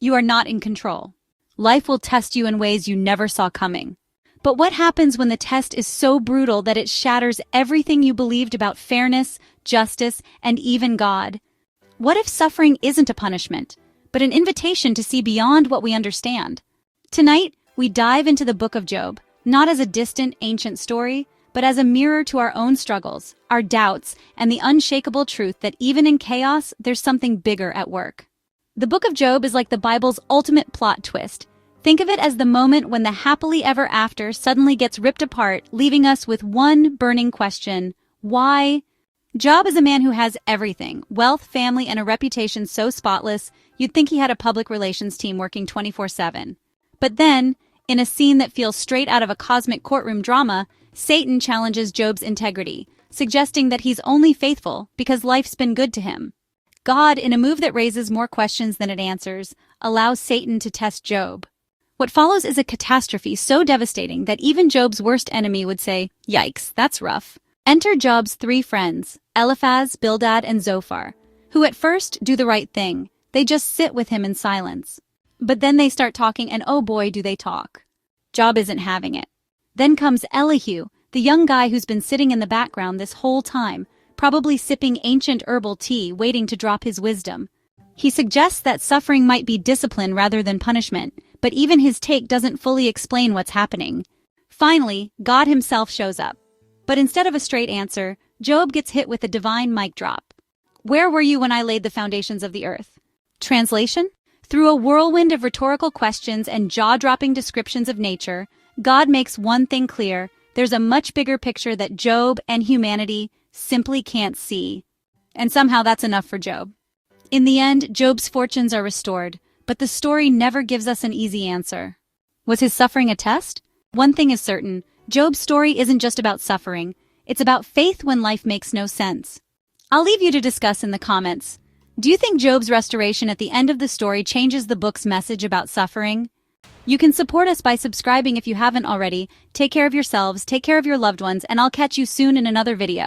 You are not in control. Life will test you in ways you never saw coming. But what happens when the test is so brutal that it shatters everything you believed about fairness, justice, and even God? What if suffering isn't a punishment, but an invitation to see beyond what we understand? Tonight, we dive into the book of Job, not as a distant, ancient story, but as a mirror to our own struggles, our doubts, and the unshakable truth that even in chaos, there's something bigger at work. The book of Job is like the Bible's ultimate plot twist. Think of it as the moment when the happily ever after suddenly gets ripped apart, leaving us with one burning question: why? Job is a man who has everything: wealth, family, and a reputation so spotless, you'd think he had a public relations team working 24/7. But then, in a scene that feels straight out of a cosmic courtroom drama, Satan challenges Job's integrity, suggesting that he's only faithful because life's been good to him. God, in a move that raises more questions than it answers, allows Satan to test Job. What follows is a catastrophe so devastating that even Job's worst enemy would say, "Yikes, that's rough." Enter Job's three friends, Eliphaz, Bildad, and Zophar, who at first do the right thing. They just sit with him in silence. But then they start talking, and oh boy, do they talk. Job isn't having it. Then comes Elihu, the young guy who's been sitting in the background this whole time, probably sipping ancient herbal tea, waiting to drop his wisdom. He suggests that suffering might be discipline rather than punishment, but even his take doesn't fully explain what's happening. Finally, God himself shows up. But instead of a straight answer, Job gets hit with a divine mic drop. Where were you when I laid the foundations of the earth? Translation? Through a whirlwind of rhetorical questions and jaw-dropping descriptions of nature, God makes one thing clear: there's a much bigger picture that Job and humanity simply can't see. And somehow that's enough for Job. In the end, Job's fortunes are restored, but the story never gives us an easy answer. Was his suffering a test? One thing is certain: Job's story isn't just about suffering, it's about faith when life makes no sense. I'll leave you to discuss in the comments. Do you think Job's restoration at the end of the story changes the book's message about suffering? You can support us by subscribing if you haven't already. Take care of yourselves, take care of your loved ones, and I'll catch you soon in another video.